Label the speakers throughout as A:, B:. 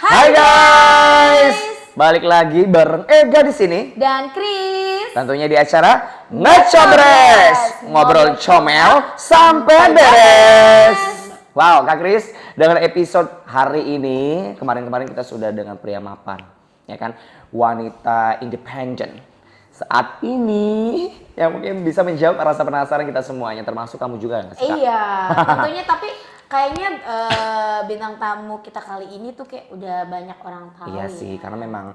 A: Hai guys, balik lagi bareng Ega di sini
B: dan Chris.
A: tentunya di acara Ngecobres, ngobrol comel sampai beres. Wow, Kak Chris, dengan episode hari ini, kemarin kita sudah dengan pria mapan, ya kan, wanita independen. Saat ini yang mungkin bisa menjawab rasa penasaran kita semuanya, termasuk kamu juga nggak sih, Kak?
B: Iya, tentunya tapi kayaknya bintang tamu kita kali ini tuh kayak udah banyak orang tahu.
A: Iya sih,
B: ya.
A: karena memang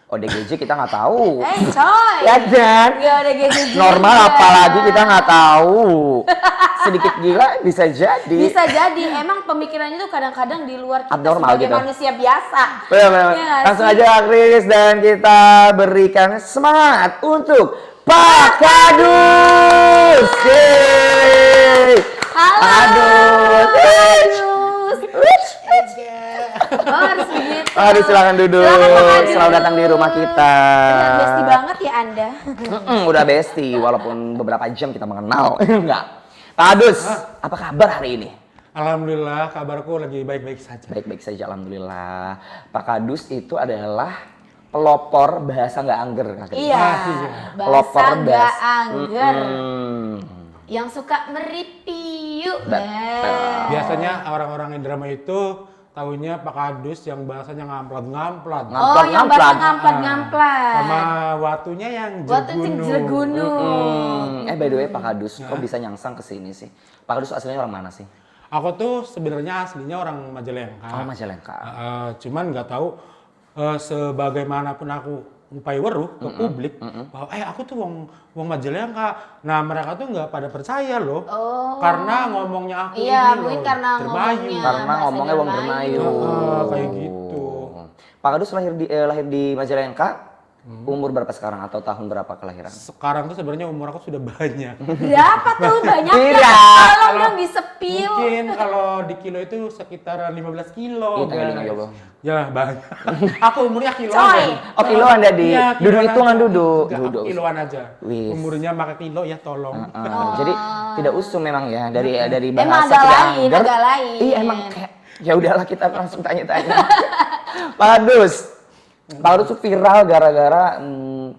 A: ODGJ kita nggak tahu.
B: Coy.
A: Ya kan?
B: Nggak ODGJ juga.
A: Normal apalagi kita nggak tahu. Sedikit gila bisa jadi.
B: Bisa jadi, emang pemikirannya tuh kadang-kadang di luar kita
A: Abnormal
B: sebagai
A: gitu.
B: Manusia biasa.
A: Benar.
B: Iya nggak
A: Langsung
B: sih?
A: aja Chris dan kita berikan semangat untuk Pak Kadus. Yeay.
B: Halo.
A: Kadus.
B: Oh, harus begitu.
A: Aduh, silakan duduk.
B: Silakan, Pak Kadus.
A: Selamat datang di rumah kita.
B: Benar, bestie banget ya Anda.
A: Udah bestie, walaupun beberapa jam kita mengenal. Enggak. Pak Kadus, apa kabar hari ini?
C: Alhamdulillah, kabarku lagi baik-baik saja.
A: Baik-baik saja, alhamdulillah. Pak Kadus itu adalah pelopor bahasa nggak angger, Kak Chris.
B: Iya,
A: Pelopor
B: bahasa nggak
A: bahasa.
B: angger.
A: Mm-mm.
B: Yang suka meripiu.
A: Betul.
C: Biasanya orang-orang yang drama itu tahunya Pak Kadus yang bahasanya ngamplat-ngamplat.
B: Oh, yang bahasa
A: Ngamplat.
B: ngamplat.
C: Sama watunya yang
B: Waktu
C: jergunu.
B: jergunu.
A: By the way, Pak Kadus, kok bisa nyangsang ke sini sih? Pak Kadus aslinya orang mana sih?
C: Aku tuh sebenarnya aslinya orang Majalengka.
A: Oh, Majalengka.
C: Cuman nggak tahu sebagaimanapun aku ngupai weruh ke publik bahwa aku tuh wong Majalengka. Nah, mereka tuh nggak pada percaya loh.
B: Oh.
C: Karena ngomongnya aku
B: Iya,
C: ini
B: mungkin
C: loh,
B: karena
C: Dermayu.
B: ngomongnya.
A: Karena
B: bahasa
A: ngomongnya wong
B: Dermayu.
A: Dermayu.
C: Kayak gitu.
A: Pak Kadus lahir di Majalengka. Umur berapa sekarang atau tahun berapa kelahiran?
C: Sekarang tuh sebenarnya umur aku sudah banyak.
B: Berapa tuh banyaknya?
A: Kira.
B: Tolong dong disepil.
C: Mungkin kalau di kilo itu sekitar 15 kilo.
A: Iya, tanggal
C: guys.
A: 50.
C: Ya, banyak. Aku umurnya kiloan.
B: Coy.
C: Jadi.
A: Oh, kiloan Daddy.
C: Iya,
A: Duduk
C: kiloan
A: hitungan
C: aja.
A: duduk.
C: Enggak,
A: Duduk.
C: kiloan aja.
A: Wis.
C: Umurnya maka kilo ya tolong.
A: Jadi tidak usum memang ya dari
B: Emang
A: bahasa
B: agak
A: tidak
B: lain,
A: angger.
B: agak lain.
A: Iya emang kayak ya udahlah kita langsung tanya-tanya. Pak Kadus. Pak Kadus tuh viral gara-gara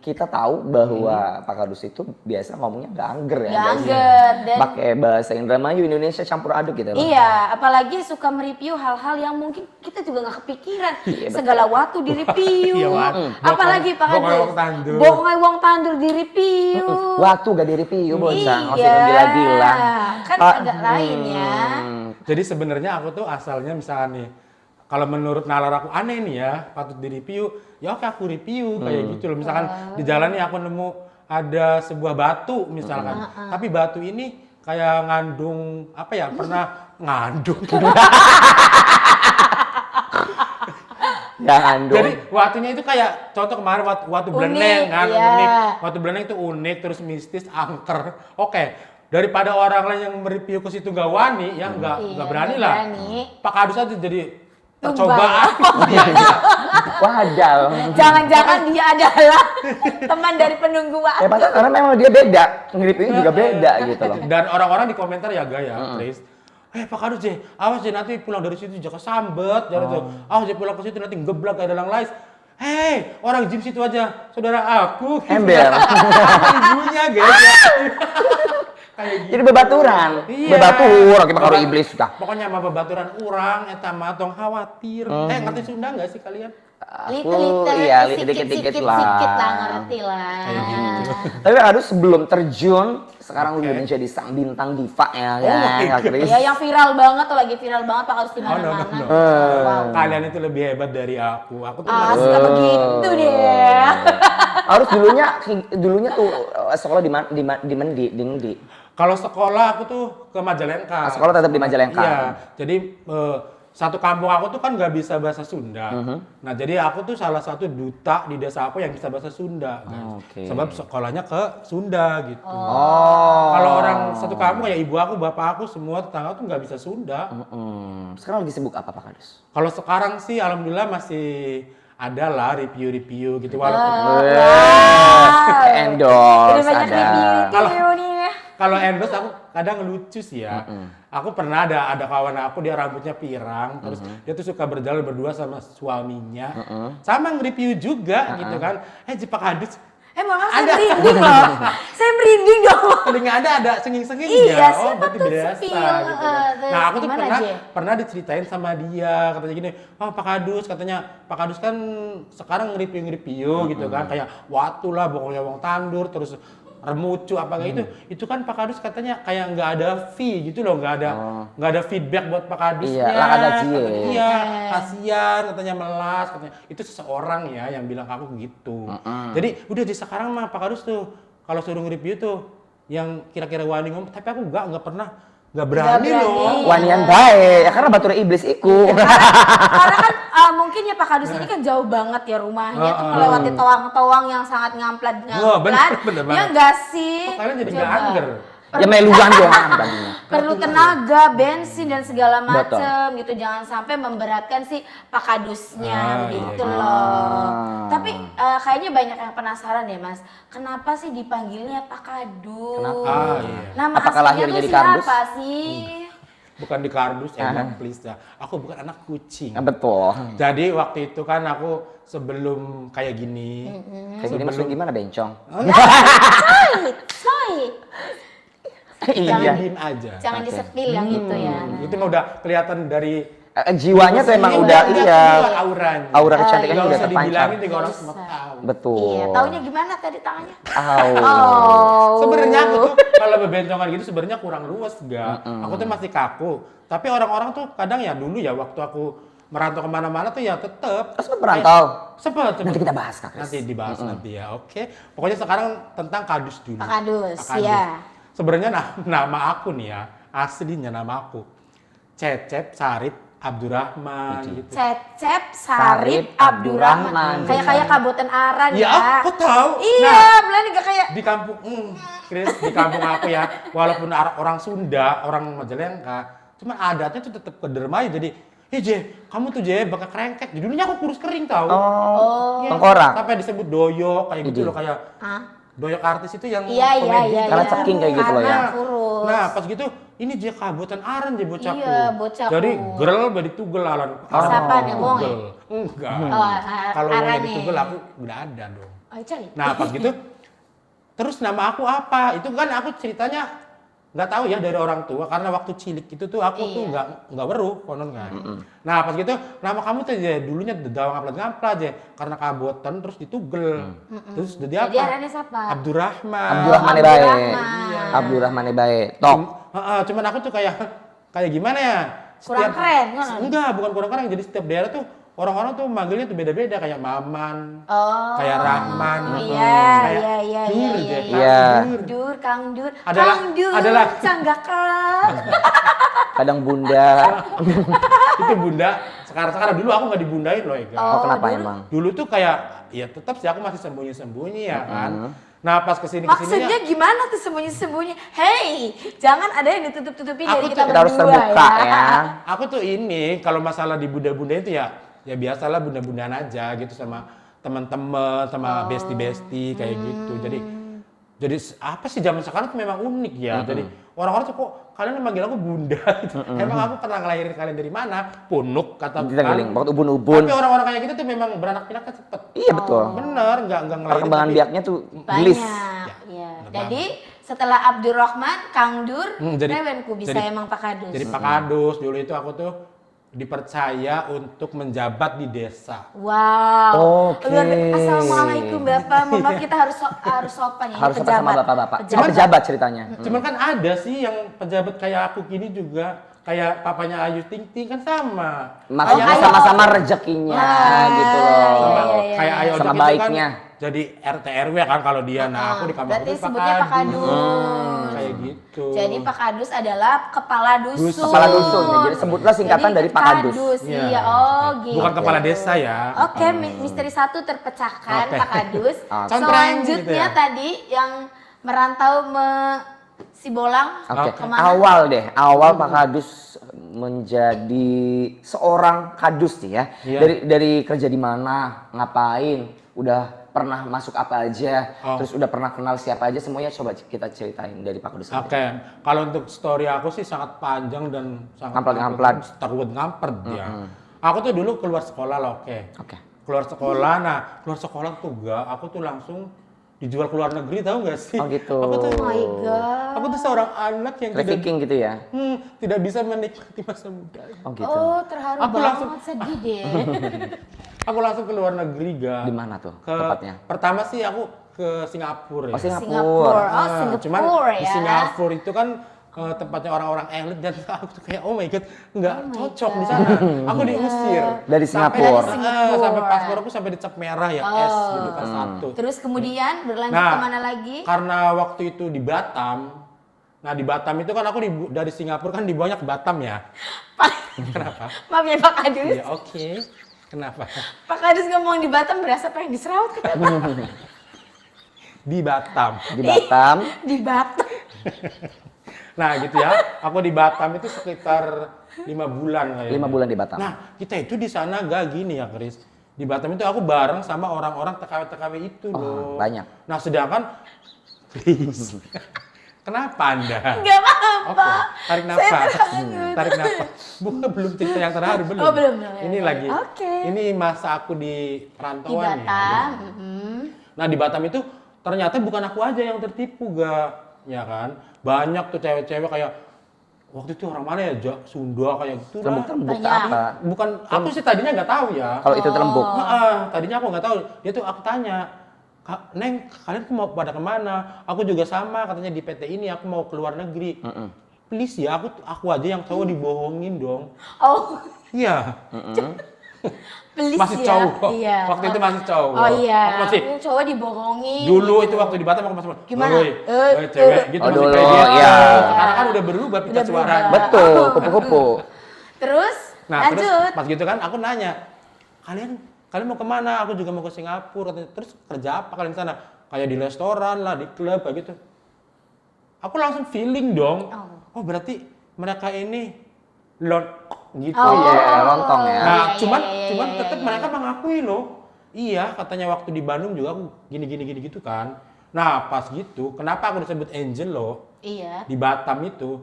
A: kita tahu bahwa Pak Kadus itu biasa ngomongnya nggak angger ya.
B: Nggak
A: guys.
B: angger, dan-
A: Pakai bahasa Indramayu Indonesia campur aduk gitu.
B: Iya, apalagi suka mereview hal-hal yang mungkin kita juga nggak kepikiran. Segala waktu di-review.
C: Iya, Wak.
B: Apalagi Pak
C: Bokong
B: Kadus.
C: wong tandur.
B: Bokong wong tandur di-review.
A: Waktu gak di-review bocah, nggak usah
B: Iya,
A: gila-gila.
B: kan agak lain ya.
C: Jadi sebenarnya aku tuh asalnya misalnya nih, kalau menurut nalar aku aneh nih ya, patut di-review, ya oke aku review kayak gitu loh. Misalkan di jalan nih aku nemu ada sebuah batu misalkan, tapi batu ini kayak ngandung apa ya? Pernah ngandung.
A: Ya andung.
C: Jadi watunya itu kayak contoh kemarin watu
B: Unik,
C: beleneng kan,
B: iya.
C: unik. Watu beleneng itu unik terus mistis, angker. Oke, daripada orang lain yang mereview ke situ nggak wani, ya nggak
B: Iya,
C: berani
B: nggak
C: lah.
B: berani.
C: Pak Kadus aja jadi
B: Tumbal.
C: percobaan. Iya, iya.
A: Wadaw.
B: Jangan-jangan dia adalah teman dari penunggu waktu.
A: Ya padahal karena memang dia beda, nge-reviewnya juga beda gitu loh.
C: Dan orang-orang di komentar ya gaya, Tris. Pak Kadus Jeh, awas Jeh nanti pulang dari situ jangan sambet, jangan tuh. Awas Jeh pulang ke situ nanti geblak kayak dalang lais. Hei, orang gym situ aja, saudara aku.
A: Ember.
C: Ibunya guys. Ya. Kayak gitu.
A: Jadi bebaturan,
C: Iya.
A: bebatur, kita karo iblis sudah.
C: Pokoknya mah bebaturan urang, eta mah tong khawatir. Ngerti Sunda nggak sih kalian?
A: Iya, dikit-dikit lah.
B: Sedikit lah, ngerti lah.
C: Kayak gitu.
A: Tapi Kak Kadus sebelum terjun, sekarang udah menjadi sang bintang diva ya
C: Oh
A: kan,
C: my
A: Kak
C: God.
A: Chris?
B: Ya yang viral banget tuh, lagi viral banget Pak Kadus di
C: Oh, no,
B: mana-mana.
C: no, no.
B: Wow.
C: Kalian itu lebih hebat dari aku. Aku tuh
B: Suka begitu deh.
A: Harus dulunya tuh sekolah di Mendi.
C: kalau sekolah aku tuh ke Majalengka.
A: Sekolah tetap di Majalengka.
C: Iya. Jadi satu kampung aku tuh kan nggak bisa bahasa Sunda. Nah jadi aku tuh salah satu duta di desa aku yang bisa bahasa Sunda. Kan?
A: Oke.
C: Sebab sekolahnya ke Sunda gitu.
A: Oh.
C: Kalau orang satu kampung kayak ibu aku, bapak aku, semua tetangga tuh nggak bisa Sunda.
A: Sekarang lagi sibuk apa Pak Kadus?
C: Kalau sekarang sih alhamdulillah masih ada lah review-review gitu. Walaupun
A: Endorse
B: Udah banyak
A: ada.
B: review nih.
C: kalau endorse aku kadang lucu sih ya. Aku pernah ada kawan aku, dia rambutnya pirang, terus dia tuh suka berjalan berdua sama suaminya, sama nge-review juga gitu kan. Pak Kadus,
B: malah saya merinding loh. Saya merinding dong.
C: telinga ada senging-senging
B: Iya,
C: ya. Oh,
B: siapa
C: berarti
B: tuh
C: biasa
B: sepil?
C: gitu kan. Nah, aku tuh
B: Gimana,
C: pernah
B: Je?
C: pernah diceritain sama dia, katanya gini, "Oh, Pak Kadus," katanya, "Pak Kadus kan sekarang nge-review gitu kan, kayak watu lah, pokoknya wong tandur terus remucu apa kayak itu kan Pak Kadus katanya kayak nggak ada fee gitu loh, nggak ada feedback buat Pak Kadusnya."
A: Iya, lah ada cie.
C: Katanya, iya, kasihan katanya, melas katanya. Itu seseorang ya yang bilang ke aku gitu. Jadi udah di sekarang mah Pak Kadus tuh kalau suruh nge-review tuh yang kira-kira wani ngomong, tapi aku nggak pernah, nggak berani loh.
A: Wanian baik, ya karena batur iblis iku.
B: Karena kan mungkin ya Pak Kadus ini kan jauh banget ya rumahnya tuh melewati toang-toang yang sangat ngamplat
C: bener
B: ya enggak sih?
C: Kok kalian jadi
B: Coba.
C: nggak angger?
A: Ya meluan doang tadinya.
B: Perlu tenaga, bensin dan segala
A: Betul.
B: macem gitu, jangan sampai memberatkan si Pak Kadusnya begitu
C: iya.
B: loh. Tapi kayaknya banyak yang penasaran ya Mas, kenapa sih dipanggilnya Pak Kadus?
A: Kenapa?
C: Iya.
B: Nama
A: Apakah
B: aslinya
A: lahirnya
B: tuh
A: di kardus?
B: siapa sih?
C: Bukan di kardus, emang please ya. Aku bukan anak kucing.
A: Betul.
C: Jadi waktu itu kan aku sebelum kayak gini,
A: Kayak gini maksudnya gimana bencong?
B: Soy.
C: jangan
A: Iya.
C: diem aja.
B: Jangan disepil yang itu ya.
C: Itu mah udah kelihatan dari
A: Jiwanya tuh emang
C: Iya,
A: udah iya.
C: auranya.
A: Aura kecantikannya
C: Nggak
A: udah
C: usah
A: terpancar.
C: dibilangin juga orang
B: Nggak
C: semua
B: usah.
C: tahu.
A: Betul.
B: Iya, taunya gimana tadi tangannya?
A: Au.
B: Oh.
C: Sebenarnya aku tuh kalau bebencongan gitu sebenarnya kurang luas gak. Aku tuh masih kaku. Tapi orang-orang tuh kadang ya dulu ya waktu aku merantau kemana-mana tuh ya tetep.
A: Sempat merantau.
C: Sempet.
A: Nanti kita bahas Kak Kris.
C: Nanti dibahas nanti ya. Oke. Pokoknya sekarang tentang Kadus dulu.
B: Pak Kadus,
C: Pak Kadus.
B: ya.
C: Sebenarnya nama aku nih ya, aslinya nama aku Cecep Sarip Abdurrahman gitu.
B: Cecep Sarip Abdurrahman. Kayak Kabupaten Aran ya.
C: Ya, kok tahu?
B: Iya, beneran gak kayak
C: Di kampung, Chris, di kampung aku ya, walaupun orang Sunda, orang Majalengka, cuman adatnya tuh tetap kedermai. Jadi, Je, kamu tuh Je, bakal kerengket. Dulunya aku kurus kering tau.
A: Oh,
C: Iya.
A: tengkorak.
C: Sampai disebut doyok kayak gitu loh, kayak doyok artis itu yang
B: Iya.
A: Karena ceking kayak gitu loh ya.
B: Karena kurus.
C: Nah, pas gitu, ini Je Kabupaten Aran Je bocahku.
B: Iya, bocahku.
C: Jadi gerel badi tugel alan.
B: Siapa nih, Wong ya?
C: Enggak.
B: Oh,
C: Kalau Wong
B: Aran
C: jadi
B: nih.
C: tugel aku udah ada dong.
B: Oh, cari.
C: Nah, pas gitu terus nama aku apa? Itu kan aku ceritanya nggak tahu ya dari orang tua karena waktu cilik itu tuh aku tuh nggak weruh konon kan. Nah, pas gitu nama kamu tuh ya dulunya Dedawang ngamplat aja karena kabotan terus ditugel. Terus jadi apa?
B: Jadi arannya siapa?
C: Abdurrahman.
A: Abdurrahman baik.
B: Abdurrahman.
A: Abdurrahman baik. Top.
C: Cuman aku tuh kayak gimana ya?
B: Kurang keren, kan?
C: Enggak, bukan kurang keren. Jadi setiap daerah tuh orang-orang tuh manggilnya tuh beda-beda kayak Maman,
B: Oh.
C: kayak Rahman,
B: Iya.
C: Dur, Je,
A: Iya.
C: Dur.
B: Kang Dur.
C: Adalah-
B: Kang Dur.
C: adalah-
B: Canggak kelak.
A: Kadang bunda.
C: Itu bunda. Sekarang dulu aku nggak dibundain loh Ega.
A: Oh, kenapa
B: dulu-
A: emang?
C: Dulu tuh kayak ya tetap sih aku masih sembunyi-sembunyi ya kan. Nah pas kesini
B: Maksudnya gimana tuh sembunyi-sembunyi? Hey, jangan ada yang ditutup-tutupin dari
C: Aku
B: kita
C: tuh-
A: Kita harus
B: berdua
A: terbuka ya.
C: Aku tuh ini kalau masalah dibunda-bunda itu ya biasalah bunda-bundaan aja gitu sama teman-teman, sama bestie-bestie kayak gitu. Jadi apa sih zaman sekarang tuh memang unik ya. Jadi orang-orang tuh kok kalian manggil aku bunda gitu. Emang aku pernah ngelahirin kalian dari mana? Punuk kata
A: Kita ngiling, waktu ubun-ubun.
C: Tapi orang-orang kayak gitu tuh memang beranak pinak kan cepet.
A: Iya betul.
C: Bener, nggak ngelahirin.
A: Perkembangan
C: tapi-
A: biaknya tuh gelis.
B: banyak. Ya.
C: bener
B: Jadi setelah Abdurrahman, Kang Dur,
C: jadi-
B: rewenku bisa
C: jadi-
B: emang Pak Kadus.
C: Jadi Pak Kadus dulu itu aku tuh dipercaya untuk menjabat di desa.
B: Wow.
A: Oke.
B: Assalamualaikum Bapak. Mohon maaf kita harus sopan ya. ini
A: Harus sopan sama
B: pejabat.
A: bapak-bapak.
B: Pejabat.
A: Pejabat ceritanya.
C: Cuman kan ada sih yang pejabat kayak aku gini juga. Kayak papanya Ayu Ting Ting kan sama.
A: Maksudnya
B: Ayo.
A: sama-sama rezekinya gitu loh.
B: iya, iya,
C: Kayak Ayu
A: Sama
C: Ting Ting
A: baiknya.
C: kan jadi RT RW kan kalau dia. Nah, aku di kamar
B: Berarti
C: aku
B: sebutnya Pak Kadus.
C: Kayak gitu.
B: Jadi Pak Kadus adalah kepala dusun.
A: Kepala dusun. Jadi sebutlah singkatan
B: Jadi
A: dari Pak Kadus.
C: Iya.
B: Iya, oh gitu.
C: Bukan kepala desa ya.
B: Oke, misteri satu terpecahkan
C: Oke.
B: Pak Kadus.
A: Oke.
B: Selanjutnya
C: Gitu ya.
B: tadi yang merantau Sibolang.
A: Oke,
B: Kemana?
A: awal Pak Kadus menjadi seorang kadus nih ya.
C: Iya.
A: Dari kerja di mana, ngapain, udah pernah masuk apa aja,
C: Oh.
A: terus udah pernah kenal siapa aja, semuanya coba kita ceritain dari Pak Kudus.
C: Oke, kalau untuk story aku sih sangat panjang dan sangat
A: Ngamplat-ngamplat.
C: takut ngampret ya. Aku tuh dulu keluar sekolah lah,
A: Oke.
C: keluar sekolah, nah keluar sekolah tuh aku tuh langsung dijual ke luar negeri, tahu nggak sih?
A: Oh gitu.
C: Aku tuh,
B: Oh my god.
C: aku tuh seorang anak yang
A: Trafficking gitu ya?
C: tidak bisa menikmati masa muda.
A: Oh gitu.
B: Oh, terharu
C: Aku
B: banget,
C: langsung-
B: sedih deh.
C: Aku langsung ke luar negeri, Ga.
A: Di mana tuh
C: Ke,
A: tepatnya?
C: Pertama sih aku ke Singapura ya.
A: Oh Singapura.
B: Singapura. Oh,
C: Nah,
B: Singapura
C: cuman
B: ya.
C: di Singapura itu kan tempatnya orang-orang elit dan aku tuh kayak oh my god nggak cocok di sana. Aku diusir.
A: Dari Singapura.
C: Sampai paspor aku sampai dicap merah ya S gitu kan satu.
B: Terus kemudian berlanjut
C: Nah,
B: kemana lagi?
C: karena waktu itu di Batam. Nah di Batam itu kan aku dari Singapura kan dibawanya ke Batam ya. Kenapa?
B: Maaf ya Pak Kadus.
C: Ya oke. Kenapa?
B: Pak Kadus ngomong di Batam berasa pengen diserawat ke Batam.
C: Di Batam.
A: Di Batam.
B: Di Batam.
C: Nah gitu ya, aku di Batam itu sekitar 5 bulan kayaknya.
A: 5 bulan di Batam.
C: Nah kita itu di sana gak gini ya Chris. Di Batam itu aku bareng sama orang-orang TKW-TKW itu loh.
A: banyak.
C: Nah sedangkan, please. Kenapa Anda?
B: Enggak apa-apa.
C: Oke, tarik nafas.
B: takut.
C: Tarik nafas. Bukan belum cerita yang terharu belum.
B: Oh, belum.
C: Ini lagi.
B: Oke.
C: Ini masa aku di
B: Di
C: perantauan
B: Batam.
C: ya. Nah di Batam itu ternyata bukan aku aja yang tertipu gak, ya kan? Banyak tuh cewek-cewek kayak waktu itu orang mana ya, Sunda kayak gitu lah.
A: Terembuk
B: Banyak.
A: apa?
C: Bukan, aku sih tadinya nggak tahu ya.
A: Kalau itu terembuk.
C: Tadinya aku nggak tahu. Dia tuh aku tanya, Neng, kalian tuh mau pada kemana? Aku juga sama, katanya di PT ini aku mau keluar negeri. Please ya, aku aja yang cowok dibohongin dong.
B: Oh,
C: Iya.
B: please
C: Masih
B: ya.
C: cowok.
B: Iya.
C: Waktu itu masih cowok.
B: Oh iya.
C: Aku masih
B: Ini cowok dibohongin.
C: dulu itu waktu di Batam aku masih
B: Gimana?
C: "Woi, cewek gitu
A: Oh,
C: masih
A: dulu,
C: kayak gitu.
A: iya.
C: Sekarang kan udah berubah pita
B: Udah
C: suaranya.
B: berubah.
A: Betul, kupu-kupu.
B: Terus
C: Nah,
B: lanjut.
C: terus pas gitu kan aku nanya, kalian mau kemana? Aku juga mau ke Singapura. Katanya, terus kerja apa kalian di sana? Kayak di restoran lah, di klub kayak gitu. Aku langsung feeling dong. Oh, berarti mereka ini gitu
B: Oh.
C: ya.
A: Iya, lontong ya.
C: Nah,
B: Iya,
C: cuman
B: iya, iya,
C: tetap
B: iya.
C: mereka mengakui loh. Iya, katanya waktu di Bandung juga aku gini gitu kan. Nah, pas gitu, kenapa aku disebut angel loh?
B: Iya.
C: Di Batam itu,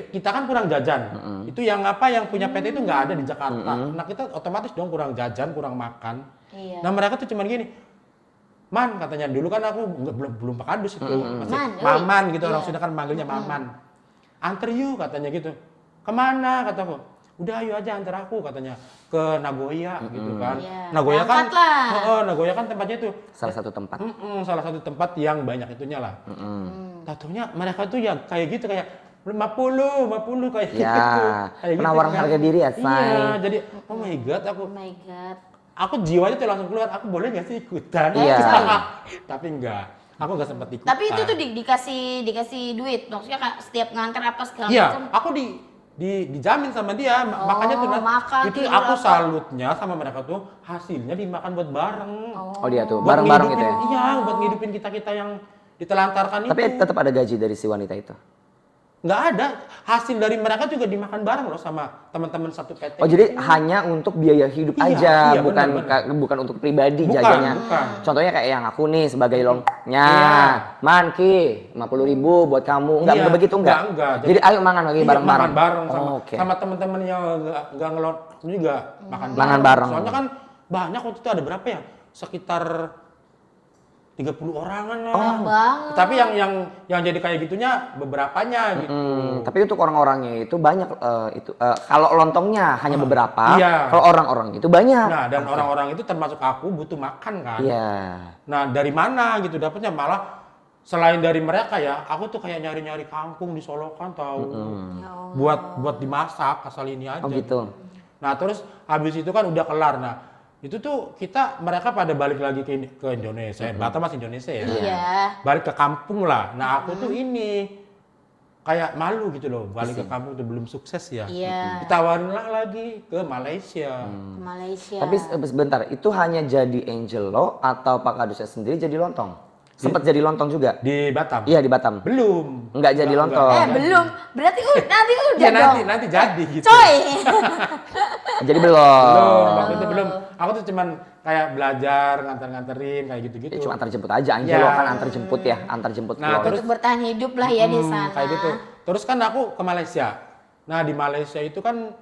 C: kita kan kurang jajan. Itu yang punya PT itu nggak ada di Jakarta. Nah, kita otomatis dong kurang jajan, kurang makan.
B: Iya.
C: Nah, mereka tuh cuman gini, Man katanya, dulu kan aku belum Pak Kadus itu, masih
B: Man,
C: Maman gitu, orang
B: iya.
C: sudah kan manggilnya Maman. Anter yuk katanya gitu. Kemana kataku? Udah ayo aja antar aku katanya ke Nagoya gitu kan.
B: Iya.
C: Nagoya kan,
B: Berangkat lah.
C: Nagoya kan tempatnya itu
A: Salah satu tempat.
C: salah satu tempat yang banyak itunya lah. Tatonya mereka tuh ya kayak gitu kayak 50 kayak gitu.
A: Ya,
C: Kayak
A: penawaran
C: kan.
A: harga diri ya,
C: Iya,
A: say.
C: jadi oh my god
B: Oh my god.
C: aku jiwanya tuh langsung keluar, aku boleh nggak sih ikutan?
A: Iya.
C: Tapi enggak, aku nggak sempat ikutan.
B: Tapi itu tuh dikasih duit. Maksudnya kan setiap nganter apa segala
C: iya,
B: macam.
C: aku dijamin sama dia, makanya tuh
B: makan,
C: itu
B: tidur,
C: aku
B: apa.
C: salutnya sama mereka tuh hasilnya dimakan buat bareng.
A: Oh dia tuh,
C: Buat
A: bareng-bareng gitu ya.
C: ngehidupin- Iya, buat ngidupin kita yang ditelantarkan
A: Tapi
C: itu.
A: tetap ada gaji dari si wanita itu.
C: Nggak ada, hasil dari mereka juga dimakan bareng loh sama teman-teman satu PT.
A: Oh jadi hanya untuk biaya hidup
C: Iya,
A: aja,
C: iya,
A: bukan
C: benar.
A: bukan untuk pribadi
C: Bukan,
A: jajannya.
C: bukan.
A: Contohnya kayak yang aku nih sebagai longnya,
C: Iya.
A: Man Ki, 50.000 buat kamu. Enggak,
C: Iya,
A: enggak begitu enggak?
C: enggak.
A: Jadi ayo mangan lagi
C: Iya,
A: bareng-bareng.
C: makan bareng sama,
A: Oh, oke.
C: sama teman-teman yang nggak ngelot juga makan
A: Makan bareng.
C: Soalnya kan banyak waktu itu ada berapa ya? Sekitar 30 orangan lah.
B: Banyak banget.
C: Tapi yang jadi kayak gitunya beberapanya gitu.
A: Tapi untuk orang-orangnya itu banyak kalau lontongnya hanya beberapa,
C: Iya.
A: kalau orang-orang itu banyak.
C: Nah, dan orang-orang itu termasuk aku butuh makan kan.
A: Iya.
C: Nah, dari mana gitu dapatnya? Malah selain dari mereka ya, aku tuh kayak nyari-nyari kangkung di Solokan tahu. Buat dimasak asal ini aja.
A: Oh gitu.
C: Nah, terus habis itu kan udah kelar. Nah, itu tuh mereka pada balik lagi ke Indonesia. Batam masih Indonesia ya.
B: Iya.
C: Balik ke kampung lah. Nah, aku tuh ini kayak malu gitu loh, balik ke kampung tuh belum sukses ya.
B: Iya.
C: Ditawarin lah lagi ke Malaysia.
B: Ke Malaysia.
A: Tapi sebentar, itu hanya jadi angel lo atau Pak Kadusnya sendiri jadi lontong? Sempat jadi lontong juga?
C: Di Batam.
A: Iya di Batam.
C: Belum.
A: Enggak jadi lontong.
B: belum. Berarti nanti udah
C: Ya
B: dong.
C: nanti jadi gitu.
B: Coy.
A: Jadi belum.
C: Belum, waktu itu belum. Aku tuh cuman kayak belajar, nganter-nganterin kayak gitu-gitu.
A: Ya, cuma antar jemput aja, Angelo kan antar jemput ya, antar jemput
C: Nah,
A: keluar.
B: Untuk bertahan hidup lah ya di sana.
C: Kayak gitu. Terus kan aku ke Malaysia. Nah di Malaysia itu kan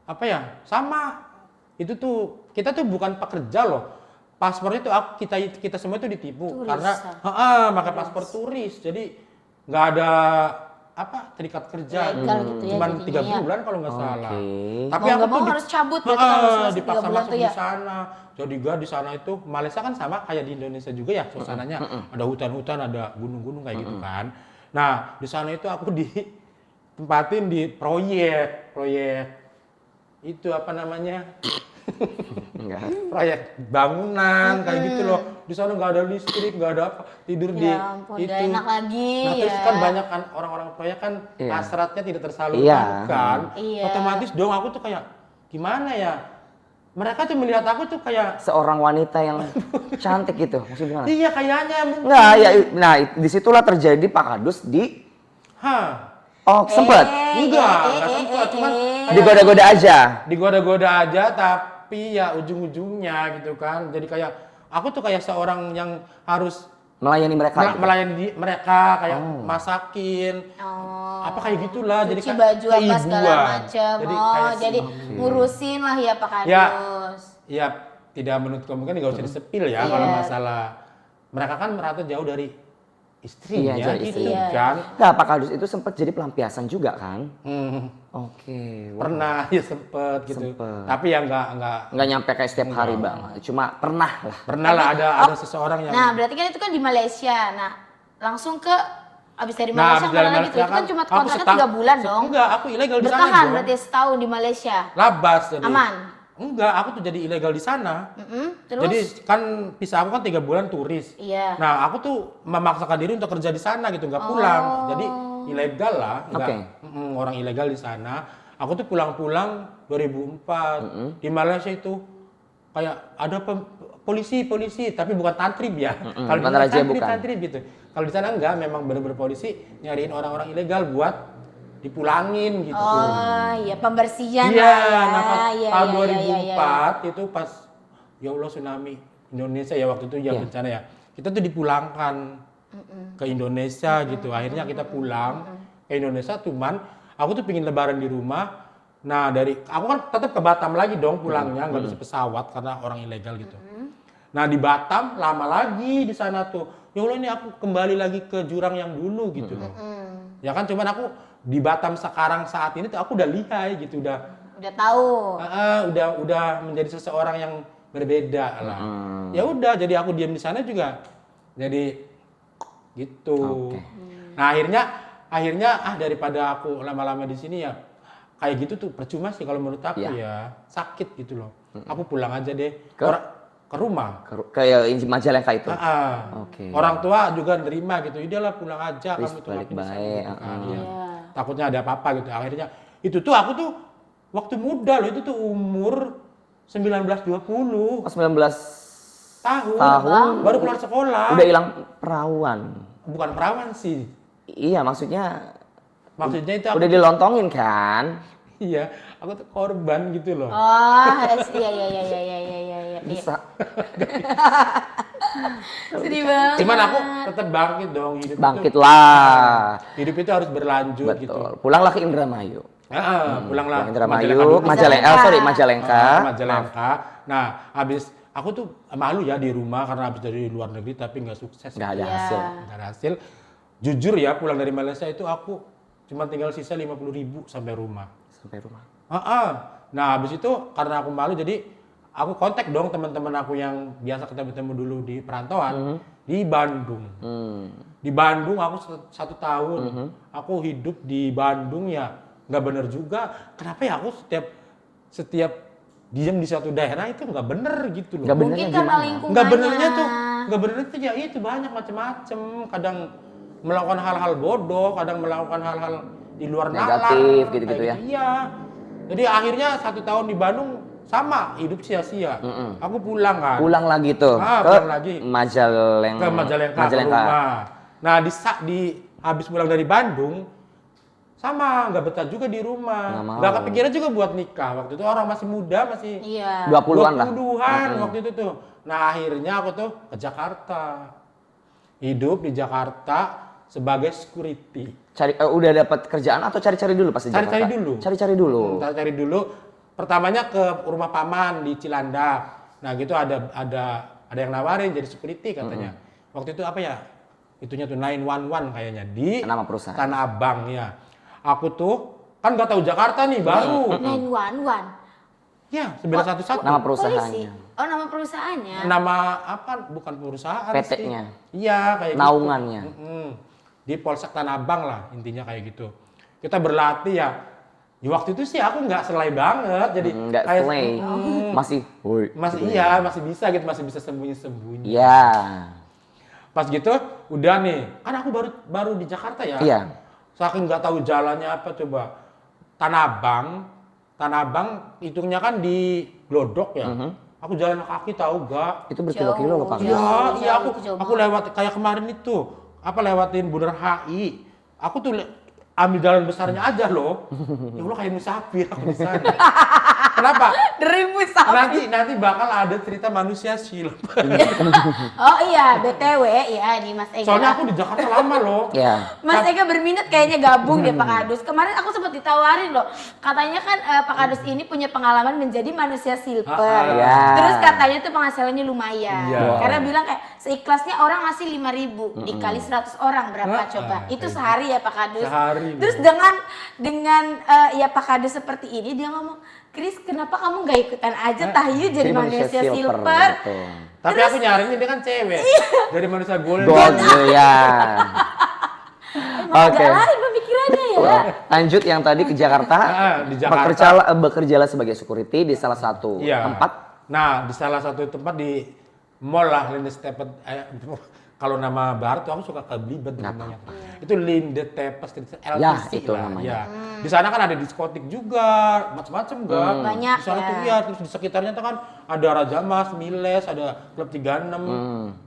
C: apa ya, sama. Itu tuh kita tuh bukan pekerja loh. Paspornya tuh kita semua tuh ditipu
B: Turis,
C: karena pakai paspor turis. Jadi nggak ada terikat kerja.
B: Legal gitu ya
C: Cuman
B: jadinya
C: 3 bulan kalau nggak salah.
A: Oke.
C: Tapi
B: Mau
C: aku
B: nggak mau
C: tuh
B: harus cabut berarti kalau selesai 3
C: dipaksa
B: bulan
C: masuk
B: tuh
C: di
B: ya.
C: sana. Jadi gak di sana itu Malaysia kan sama kayak di Indonesia juga ya suasananya. Ada hutan-hutan, ada gunung-gunung kayak gitu kan. Nah di sana itu aku ditempatin di proyek itu apa namanya?
A: Enggak.
C: Proyek bangunan kayak gitu loh. Di sana nggak ada listrik, nggak ada apa, tidur di
B: Ya ampun,
C: itu.
B: gak enak lagi
C: Nah,
B: ya.
C: terus kan banyak kan orang-orang proyek kan
A: Iya.
C: hasratnya tidak tersalurkan
A: Iya.
C: kan.
B: Iya.
C: Otomatis dong aku tuh kayak gimana ya? Mereka tuh melihat aku tuh kayak
A: Seorang wanita yang cantik gitu, maksudnya gimana?
C: iya kayaknya mungkin.
A: Enggak, ya, nah disitulah terjadi Pak Kadus di, oh sempet,
C: Enggak sempet, cuman
A: digoda-goda aja.
C: digoda-goda aja tapi ya ujung-ujungnya gitu kan. Jadi kayak aku tuh kayak seorang yang harus
A: Melayani mereka. gitu.
C: melayani mereka kayak masakin apa kayak gitulah. Jadi
B: Cuci
C: kan
B: baju apa segala
C: keibuan.
B: macam.
C: Jadi
B: Oh,
C: kayak
B: jadi ngurusin lah ya Pak
C: Ya.
B: Kadus.
C: ya tidak menutup kemungkinan nggak usah disepil ya kalau masalah mereka kan merata jauh dari istrinya
A: Iya, jadi
C: gitu
B: istri.
C: kan.
A: Nah, Pak Kadus itu sempat jadi pelampiasan juga kan?
C: Hmm,
A: Oke. Wow.
C: pernah ya sempet gitu.
A: Sempet.
C: Tapi ya nggak
A: Nggak nyampe kayak setiap hari banget, cuma pernah lah.
C: pernah lah ada seseorang yang
B: Nah, berarti kan itu kan di Malaysia. Nah, langsung ke abis dari
C: Nah,
B: Malaysia
C: abis dari
B: kemana lagi tuh?
C: Malaysia
B: Itu kan cuma
C: aku
B: kontraknya
C: setahun-
B: 3 bulan dong.
C: Enggak, aku ilegal di sana.
B: Bertahan
C: dong.
B: berarti setahun di Malaysia.
C: Labas jadi.
B: Aman.
C: Enggak, aku tuh jadi ilegal di sana.
B: Terus?
C: Jadi kan visa aku kan 3 bulan turis.
B: Iya.
C: Nah, aku tuh memaksakan diri untuk kerja di sana gitu, nggak pulang. Jadi ilegal lah, enggak.
A: Oke.
C: Orang ilegal di sana. Aku tuh pulang-pulang 2004 di Malaysia itu kayak ada polisi, tapi bukan tantrib ya. Kalau di
A: bukan
C: sana
A: razia, bukan.
C: tantrib gitu. Kalau di sana enggak, memang benar-benar polisi nyariin orang-orang ilegal buat dipulangin gitu.
B: Oh, iya pembersihan
C: Iya,
B: lah ya.
C: nah pas
B: Iya,
C: tahun
B: iya,
C: 2004
B: iya,
C: itu pas ya Allah tsunami Indonesia ya waktu itu ya bencana ya. Kita tuh dipulangkan ke Indonesia gitu. Akhirnya kita pulang ke Indonesia, cuman aku tuh pingin lebaran di rumah. Nah aku kan tetap ke Batam lagi dong pulangnya, nggak bisa pesawat karena orang ilegal gitu. Nah di Batam lama lagi di sana tuh. Ya Allah ini aku kembali lagi ke jurang yang dulu gitu loh. Ya kan cuman aku di Batam sekarang saat ini tuh aku udah lihai gitu, udah
B: tahu.
C: udah menjadi seseorang yang berbeda lah. Ya udah, jadi aku diam di sana juga jadi gitu. Nah akhirnya daripada aku lama-lama di sini ya kayak gitu tuh percuma sih kalau menurut aku ya sakit gitu loh. Aku pulang aja deh ke rumah.
A: Kayak Majalengka itu. Oke.
C: Orang tua juga nerima gitu. Udahlah pulang aja
A: Please,
C: kamu tuh
A: balik
C: ngapain di sana
A: baik,
C: gitu kan, ya. Takutnya ada apa-apa gitu. Akhirnya itu tuh aku tuh waktu muda loh, itu tuh umur 19-20
A: 19
C: tahun baru keluar sekolah.
A: udah hilang perawan.
C: Bukan perawan sih.
A: Iya, maksudnya
C: Maksudnya itu aku
A: udah dilontongin kan?
C: iya, aku tuh korban gitu loh.
B: Oh, iya.
A: Bisa.
B: Sedih banget.
C: Cuman aku tetap bangkit dong, hidup
A: Bangkit
C: itu.
A: lah.
C: Hidup itu harus berlanjut gitu.
A: Betul. Pulanglah ke Indramayu.
C: Pulanglah
A: Pulang
C: ke
A: Indramayu,
B: Majalengka.
A: Majalengka.
C: Majalengka. Nah, habis aku tuh malu ya di rumah karena habis dari luar negeri tapi nggak sukses.
A: Nggak ada
B: Iya.
A: hasil.
C: Nggak ada hasil. Jujur ya, pulang dari Malaysia itu aku cuma tinggal sisa 50.000 sampai rumah.
A: Sampai rumah.
C: Nah, habis itu karena aku malu jadi aku kontak dong teman-teman aku yang biasa ketemu-temu dulu di perantauan di Bandung. Di Bandung aku 1 tahun. Aku hidup di Bandung ya nggak bener juga. Kenapa ya aku setiap diam di suatu daerah itu nggak bener gitu loh.
A: Nggak benernya
B: Mungkin karena
A: gimana?
B: lingkungannya.
C: Nggak benernya tuh ya itu banyak macam-macam. Kadang melakukan hal-hal bodoh, kadang melakukan hal-hal di luar nalar.
A: Negatif gitu-gitu
C: kayak
A: ya.
C: Iya. Jadi akhirnya 1 tahun di Bandung sama hidup sia-sia. Aku pulang kan.
A: Pulang lagi tuh ke
C: Pulang lagi.
A: Majalengka.
C: Ke Majalengka, ke rumah. Nah, di habis pulang dari Bandung, sama nggak betah juga di rumah,
A: Nggak mau.
C: nggak kepikiran juga buat nikah. Waktu itu orang masih muda, masih
B: Iya.
A: 20-an lah.
C: 20-an waktu itu tuh. Nah akhirnya aku tuh ke Jakarta, hidup di Jakarta sebagai security.
A: Udah dapat kerjaan atau cari-cari dulu pas di Jakarta?
C: Cari-cari dulu.
A: Cari-cari dulu.
C: Cari dulu. Pertamanya ke rumah paman di Cilandak. Nah gitu ada yang nawarin jadi security katanya. Waktu itu apa ya? Itunya tuh 911 kayaknya di
A: Nama perusahaan.
C: Tanah Abang ya. Aku tuh kan nggak tahu Jakarta nih baru.
B: 911.
C: Ya 911.
A: Nama
B: Polisi.
A: perusahaannya.
B: Oh, nama perusahaannya.
C: Nama apa? Bukan perusahaan
A: PT-nya.
C: sih. Iya kayak
A: Naungannya.
C: gitu. Di Polsek Tanah Abang lah intinya kayak gitu. Kita berlatih ya. Di waktu itu sih aku nggak selai banget, jadi
A: Nggak
C: kayak
A: slay. Masih, woi.
C: masih
A: gitu
C: iya masih bisa gitu, masih bisa sembunyi-sembunyi.
A: Iya.
C: Pas gitu udah nih, kan aku baru di Jakarta ya.
A: Iya.
C: Saking nggak tahu jalannya apa coba. Tanah Abang hitungnya kan di Glodok ya. Aku jalan kaki tahu gak?
A: Itu berkilo-kilo loh, Pak.
B: Jauh.
C: Iya
B: jauh,
C: aku
B: jauh
C: aku lewat kayak kemarin itu lewatin Bundaran HI. Aku tuh ambil jalan besarnya aja loh. Ya Allah kayak musafir aku di sana. Kenapa?
B: Derimu sama.
C: Nanti bakal ada cerita manusia silver.
B: Oh iya, BTW ya nih Mas Ega.
C: Soalnya aku di Jakarta lama loh.
A: Iya.
B: Mas Ega berminat kayaknya gabung deh Pak Kadus. Kemarin aku sempat ditawarin loh. Katanya kan Pak Kadus ini punya pengalaman menjadi manusia silver.
A: Iya.
B: Terus katanya tuh penghasilannya lumayan.
C: Iya.
B: Karena bilang kayak seikhlasnya orang ngasih 5.000 dikali 100 orang berapa coba? Itu
C: kayak
B: sehari ya Pak Kadus.
C: Sehari.
B: Terus dengan ya Pak Kadus seperti ini dia ngomong, "Kris, kenapa kamu nggak ikutan aja Tahyu jadi manusia silver?"
A: gitu.
C: Tapi aku nyarinya dia kan cewek. Dari manusia golden.
A: Gold ya.
B: Emang agak lain pemikirannya ya.
A: Lanjut yang tadi ke Jakarta.
C: Di Jakarta.
A: Bekerjalah sebagai security di salah satu
C: Iya.
A: tempat.
C: Nah, di salah satu tempat di mall lah, Linde Stepet. Kalau nama baru tuh aku suka kebelibet namanya. Itu Linde Stepet LTC
A: Ya, itu
C: lah.
A: namanya.
C: Ya. Di sana kan ada diskotik juga, macam-macam enggak.
B: Banyak
C: Di sana
B: ya.
C: tuh iya, terus di sekitarnya tuh kan ada Raja Mas, Miles, ada Klub 36,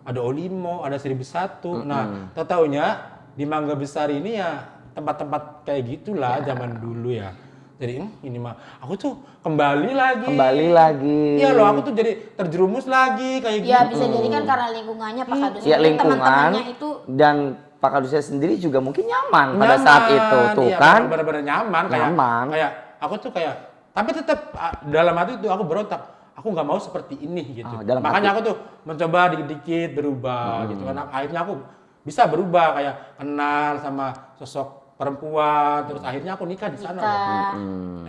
C: ada Olimo, ada 1001. Nah, tahu-taunya di Mangga Besar ini ya tempat-tempat kayak gitulah zaman dulu ya. Jadi ini mah aku tuh kembali lagi. Iya loh, aku tuh jadi terjerumus lagi kayak gitu.
B: Ya bisa jadi kan karena lingkungannya Pak Kadus.
A: Ya
B: Mungkin
A: lingkungan
B: teman-temannya itu
A: dan Pak Kadusnya sendiri juga mungkin nyaman pada saat itu tuh
C: iya,
A: kan.
C: Benar-benar nyaman.
A: Nyaman.
C: Kayak aku tuh kayak, tapi tetap dalam hati itu aku berontak. Aku nggak mau seperti ini gitu.
A: Oh, dalam
C: Makanya
A: hati.
C: aku tuh mencoba dikit-dikit berubah gitu kan. Akhirnya aku bisa berubah kayak kenal sama sosok perempuan, terus akhirnya aku nikah di sana loh.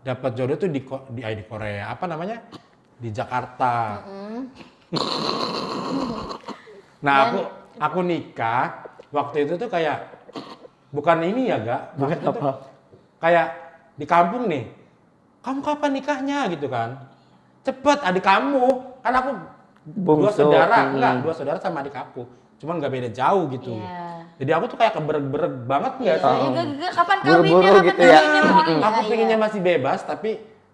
C: Dapat jodoh tuh di Korea, apa namanya? Di Jakarta. Nah, aku nikah waktu itu tuh kayak bukan ini ya, Gak? Maksudnya tuh kayak di kampung nih. Kamu kapan nikahnya gitu kan? Cepet adik kamu. Kan aku dua
A: Bungsu,
C: saudara sama adik aku. Cuman nggak beda jauh gitu.
B: Iya.
C: Jadi aku tuh kayak kebereg-bereg banget nggak sih?
B: Iya, kapan
A: Buru-buru
B: kawinnya, kapan
A: gitu ya.
B: kawinnya, Bang? Iya,
C: Aku
B: iya.
C: pinginnya masih bebas, tapi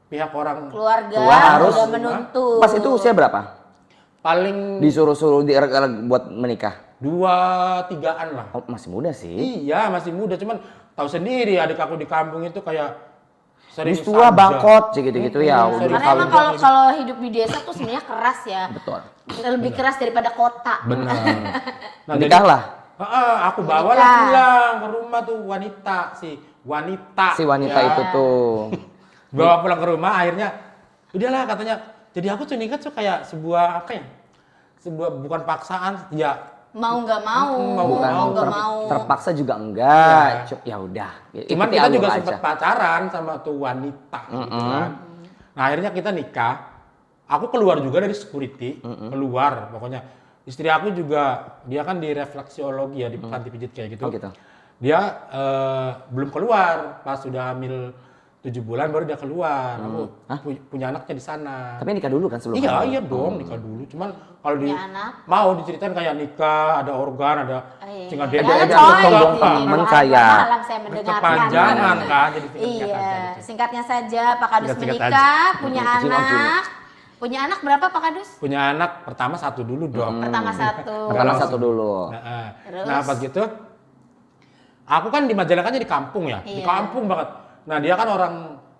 C: pihak orang
B: Keluarga
A: Tua harus-
B: udah menuntut.
A: Pas itu usia berapa?
C: paling
A: Disuruh-suruh buat menikah.
C: 2-3-an lah.
A: Oh, masih muda sih.
C: Iya, masih muda. Cuman tahu sendiri adik aku di kampung itu kayak sering
A: Wis tua
C: saja.
A: bangkot sih gitu-gitu ya.
C: Sering
A: Udah
B: Karena emang
A: kawin.
B: kalau hidup di desa tuh sebenarnya keras ya.
A: Betul.
B: Lebih keras daripada kota.
C: Benar. Nah,
A: Nikah lah.
C: aku bawa lah pulang ke rumah tuh si wanita.
A: Si wanita
C: Ya.
A: itu tuh.
C: Bawa pulang ke rumah akhirnya udahlah katanya. Jadi aku tuh nikah tuh kayak sebuah apa ya? Sebuah bukan paksaan, ya
B: Mau nggak mau,
A: Bukan
B: mau nggak mau.
A: terpaksa juga enggak. Ya udah.
C: cuman
A: Ikuti
C: kita
A: alur
C: juga
A: aja.
C: sempat pacaran sama tuh wanita gitu kan. Nah, akhirnya kita nikah. Aku keluar juga dari security, keluar pokoknya. Istri aku juga dia kan di refleksiologi ya di panti pijit kayak gitu.
A: Oh gitu.
C: Dia belum keluar, pas sudah hamil 7 bulan baru dia keluar. Aku punya anaknya di sana.
A: Tapi nikah dulu kan sebelum
C: Iya,
A: hamil?
C: iya dong, nikah dulu. Cuman kalau
B: Punya anak.
C: mau diceritain kayak nikah, ada organ, ada
B: Iya.
C: tinggal
B: Ya,
C: dede
A: ada
B: coy,
A: sombong
B: ini
A: temen
B: maaf,
A: kayak.
B: malam saya mendengarkan.
C: kepanjangan kan, jadi singkat
B: Iya,
C: aja.
B: singkatnya saja Pak Kadus
C: Singkat-singkat
B: menikah, punya
A: Izin, Om, izin.
B: anak. Punya anak berapa Pak Kadus?
C: Punya anak pertama 1 dulu dong.
B: Pertama 1.
A: Pertama 1 dulu.
C: Nah,
B: Terus?
C: nah, pas gitu Aku kan di Majalengka di kampung ya, di
B: Iya.
C: kampung banget. Nah dia kan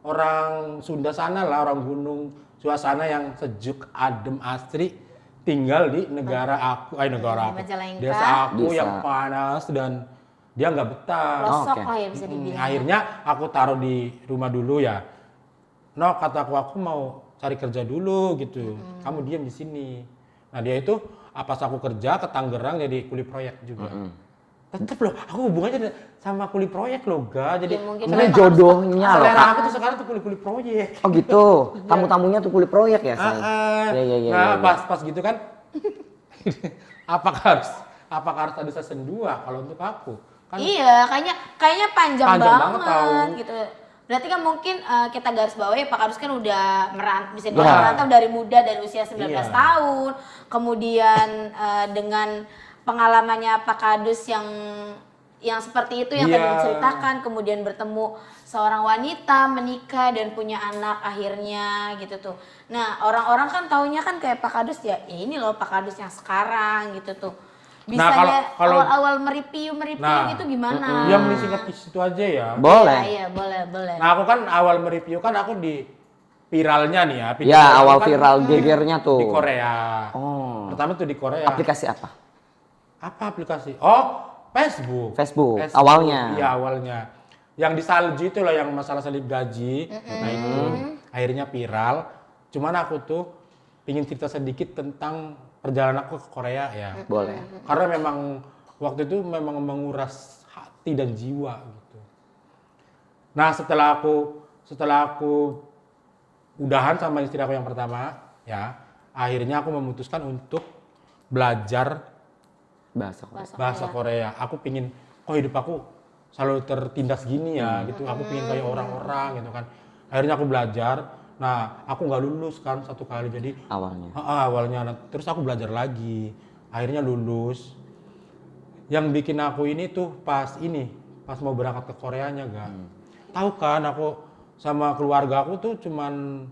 C: orang Sunda sana lah, orang gunung, suasana yang sejuk, adem, asri, tinggal di negara aku, negara aku,
B: Majalengka.
C: desa aku
A: Desa.
C: yang panas dan dia nggak betah.
B: Pelosok
A: oke.
B: lah ya bisa dibilang.
C: Akhirnya aku taruh di rumah dulu ya. No, kataku aku mau cari kerja dulu gitu. Kamu diam di sini. Nah dia itu pas aku kerja ke Tangerang jadi kuli proyek juga. Tetep loh, aku hubungannya sama kuli proyek loh, ga. Jadi
B: Ya, mungkin
A: Sebenarnya
B: memang
A: jodohnya loh
C: selera
A: Kak.
C: aku tuh sekarang tuh kuli proyek.
A: Oh gitu, tamu-tamunya tuh kulit proyek ya say? Iya.
C: Nah pas gitu kan, apakah harus ada season 2 kalau untuk aku? Kan
B: Iya, kayaknya panjang
C: Panjang banget
B: banget
C: tahu.
B: gitu. Berarti kan mungkin kita garis bawahi Pak Kadus kan udah bisa
A: Ya.
B: dibilang merantau dari muda, dari usia 19
C: Iya.
B: tahun. Kemudian dengan pengalamannya Pak Kadus yang seperti itu yang tadi
C: Iya.
B: diceritakan, kemudian bertemu seorang wanita, menikah dan punya anak akhirnya gitu tuh. Nah, orang-orang kan taunya kan kayak Pak Kadus ya ini loh Pak Kadus yang sekarang gitu tuh.
C: Nah,
B: Bisanya
C: kalau-
B: awal-awal meripiu
C: Nah,
B: gitu gimana?
C: yang disingkat di situ aja ya.
A: Boleh.
B: Iya, boleh.
C: Nah aku kan awal mereview kan aku di viralnya nih ya. video
A: Ya
C: aku
A: awal
C: kan
A: viral gegernya
C: di
A: tuh.
C: Korea.
A: Oh.
C: Pertama tuh di Korea.
A: Aplikasi apa?
C: Apa aplikasi? Oh, Facebook.
A: Facebook, awalnya.
C: Iya, awalnya. Yang di salju itu loh yang masalah salib gaji. Nah, itu akhirnya viral. Cuman aku tuh ingin cerita sedikit tentang perjalanan aku ke Korea ya.
A: Boleh.
C: Karena memang waktu itu memang menguras hati dan jiwa gitu. Nah, setelah aku udahan sama istri aku yang pertama, ya, akhirnya aku memutuskan untuk belajar bahasa Korea. Aku pingin, hidup aku selalu tertindas gini ya, gitu. Aku pingin kayak orang-orang gitu kan. Akhirnya aku belajar. Nah, aku nggak lulus kan 1 kali, jadi
A: Awalnya.
C: awalnya. Nah, terus aku belajar lagi. Akhirnya lulus. Yang bikin aku ini tuh pas mau berangkat ke Koreanya, Ga. Tahu kan aku sama keluarga aku tuh cuman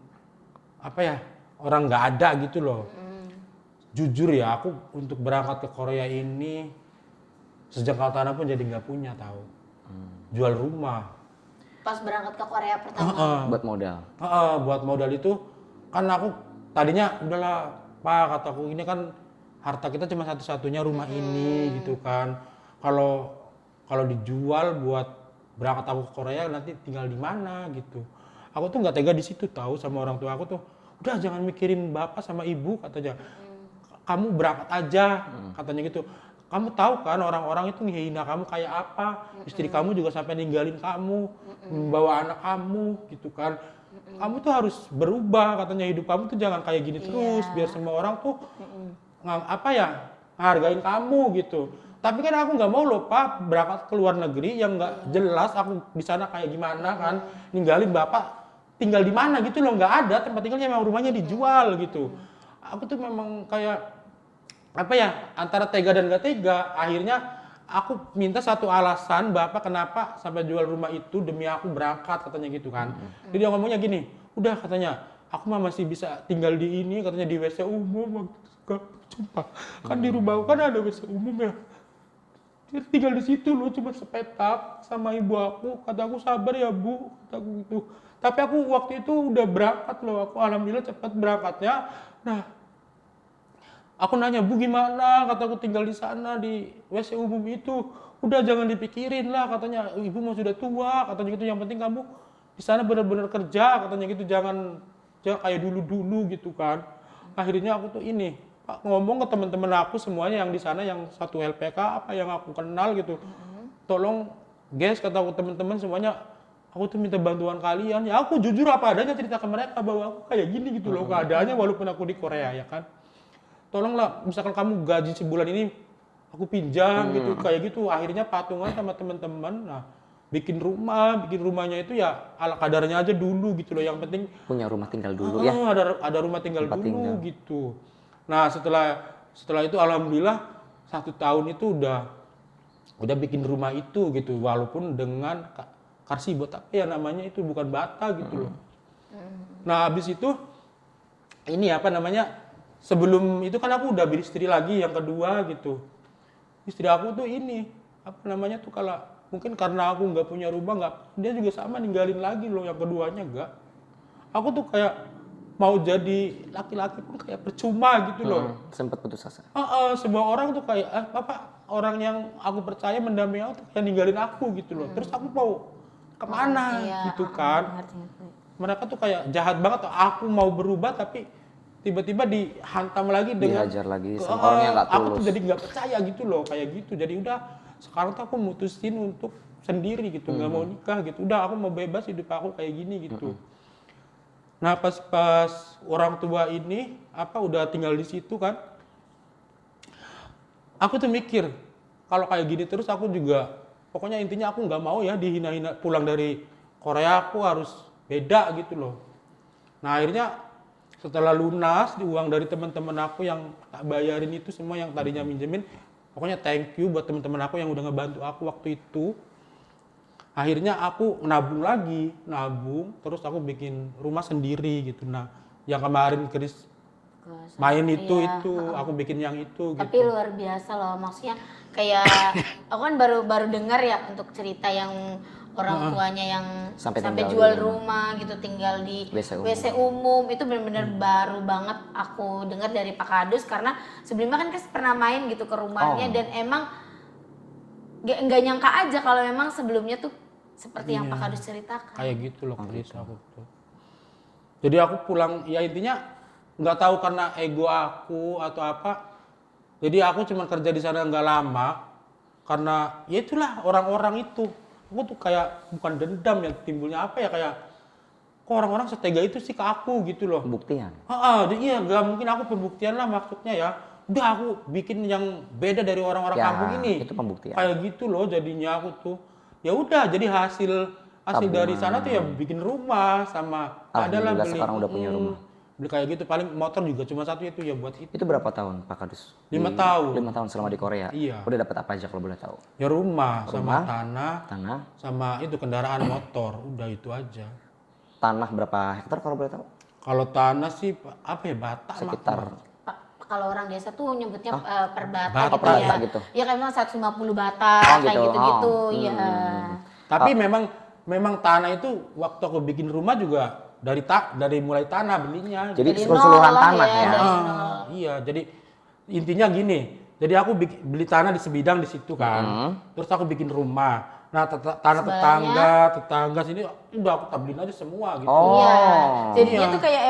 C: orang nggak ada gitu loh. Jujur ya, aku untuk berangkat ke Korea ini sejengkal tanah pun jadi nggak punya tahu. Jual rumah.
B: Pas berangkat ke Korea pertama.
A: Buat modal.
C: Buat modal itu kan aku tadinya udahlah Pak, kataku ini kan harta kita cuma satu-satunya rumah ini gitu kan. Kalau dijual buat berangkat aku ke Korea nanti tinggal di mana gitu. Aku tuh nggak tega di situ tahu sama orang tua aku tuh. Udah jangan mikirin bapak sama ibu katanya. Kamu berangkat aja katanya gitu. Kamu tahu kan orang-orang itu ngehina kamu kayak apa. Istri kamu juga sampai ninggalin kamu, membawa anak kamu gitu kan. Kamu tuh harus berubah katanya, hidup kamu tuh jangan kayak gini terus biar semua orang tuh hargain kamu gitu. Tapi kan aku nggak mau loh Pak berangkat ke luar negeri yang nggak jelas aku di sana kayak gimana kan, ninggalin bapak tinggal di mana gitu loh, nggak ada tempat tinggalnya, memang rumahnya dijual gitu. Aku tuh memang kayak antara tega dan gak tega. Akhirnya aku minta satu alasan bapak kenapa sampai jual rumah itu demi aku berangkat katanya gitu kan. Jadi dia ngomongnya gini, udah katanya aku mah masih bisa tinggal di ini katanya di WC umum. Gak sumpah kan di rumah kan ada WC umum ya. Dia tinggal di situ loh cuma sepetak sama ibu aku. Kata aku sabar ya Bu, kataku gitu. Tapi aku waktu itu udah berangkat loh, aku alhamdulillah cepat berangkatnya. Nah, aku nanya, Bu gimana? Kataku tinggal di sana di WC umum itu. Udah jangan dipikirin lah katanya. Ibu mau sudah tua katanya gitu. Yang penting kamu di sana benar-benar kerja katanya gitu. Jangan kayak dulu-dulu gitu kan. Akhirnya aku tuh Pak, ngomong ke teman-teman aku semuanya yang di sana yang satu LPK yang aku kenal gitu. Tolong guys kataku teman-teman semuanya, aku tuh minta bantuan kalian. Ya aku jujur apa adanya cerita ke mereka bahwa aku kayak gini gitu loh keadaannya walaupun aku di Korea ya kan. Tolonglah misalkan kamu gaji sebulan ini aku pinjam gitu kayak gitu. Akhirnya patungan sama teman-teman. Nah, bikin rumahnya itu ya ala kadarnya aja dulu gitu loh. Yang penting
A: Punya rumah tinggal dulu ya.
C: ada rumah tinggal
A: Tempat
C: dulu
A: tinggal.
C: gitu. Nah, setelah itu alhamdulillah 1 tahun itu udah bikin rumah itu gitu walaupun dengan karsibo, tapi ya namanya itu bukan bata gitu loh. Nah, habis itu sebelum itu kan aku udah beristri lagi yang kedua gitu. Istri aku tuh kalau mungkin karena aku nggak punya rumah, dia juga sama ninggalin lagi loh yang keduanya enggak. Aku tuh kayak mau jadi laki-laki pun kayak percuma gitu loh.
A: Sempat putus asa.
C: Semua orang tuh kayak orang yang aku percaya mendampingi aku tuh kayak ninggalin aku gitu loh. Terus aku mau kemana gitu kan? Mereka tuh kayak jahat banget. Aku mau berubah tapi tiba-tiba dihantam lagi dengan
A: Dihajar lagi sama orang yang nggak
C: aku
A: tulus.
C: tuh jadi nggak percaya gitu loh kayak gitu. Jadi udah sekarang tuh aku mutusin untuk sendiri gitu, nggak mau nikah gitu. Udah aku mau bebas hidup aku kayak gini gitu. Nah pas orang tua ini udah tinggal di situ kan, aku tuh mikir kalau kayak gini terus aku juga, pokoknya intinya aku nggak mau ya dihina-hina. Pulang dari Korea aku harus beda gitu loh. Nah akhirnya setelah lunas di uang dari teman-teman aku yang tak bayarin itu semua yang tadinya minjemin, pokoknya thank you buat teman-teman aku yang udah ngebantu aku waktu itu. Akhirnya aku nabung lagi, terus aku bikin rumah sendiri gitu. Nah, yang kemarin Chris main itu aku bikin yang itu
B: Tapi
C: gitu.
B: luar biasa loh, maksudnya kayak aku kan baru dengar ya untuk cerita yang orang tuanya yang
A: Sampai
B: sampai
A: tinggal
B: jual
A: di
B: rumah gitu, tinggal di
A: WC
B: WC umum. Itu benar-benar baru banget aku dengar dari Pak Kadus, karena sebelumnya kan pernah main gitu ke rumahnya dan emang nggak nyangka aja kalau memang sebelumnya tuh seperti yang Pak Kadus ceritakan.
C: Kayak gitu loh Chris aku tuh. Jadi aku pulang ya intinya nggak tahu karena ego aku atau apa. Jadi aku cuma kerja di sana nggak lama karena ya itulah orang-orang itu. Aku tuh kayak bukan dendam yang timbulnya kayak kok orang-orang setega itu sih ke aku gitu loh.
A: Pembuktian.
C: Iya nggak mungkin aku pembuktian lah maksudnya ya. Udah aku bikin yang beda dari orang-orang
A: Ya,
C: kampung ini.
A: itu pembuktian.
C: Kayak gitu loh jadinya aku tuh. Ya udah jadi hasil dari sana tuh ya bikin rumah sama adalah
A: Alhamdulillah
C: beli.
A: sekarang udah punya rumah.
C: Beli kayak gitu, paling motor juga cuma satu itu ya buat itu.
A: Itu berapa tahun Pak Kadus?
C: 5 tahun.
A: 5 tahun selama di Korea.
C: Iya.
A: Udah dapat apa aja kalau boleh tahu?
C: Ya rumah sama
A: Tanah,
C: sama itu kendaraan motor, udah itu aja.
A: tanah berapa hektar kalau boleh tahu?
C: Kalau tanah sih bata
A: Sekitar
B: Kalau orang desa tuh nyebutnya per bata
C: Bata.
B: gitu
A: Per
B: ya.
A: bata gitu.
B: Ya kayak memang 150 bata kayak
A: gitu.
B: gitu-gitu. Iya.
C: Tapi memang tanah itu waktu aku bikin rumah juga dari mulai tanah belinya.
A: jadi
B: Dari
A: keseluruhan
B: nol lah
A: tanah
B: ya,
A: ya.
B: dari
C: Iya, jadi intinya gini. Jadi aku beli tanah di sebidang di situ kan. Terus aku bikin rumah. Nah, tanah tetangga sini udah aku tabelin aja semua gitu.
A: Oh.
B: Iya. Jadinya tuh kayak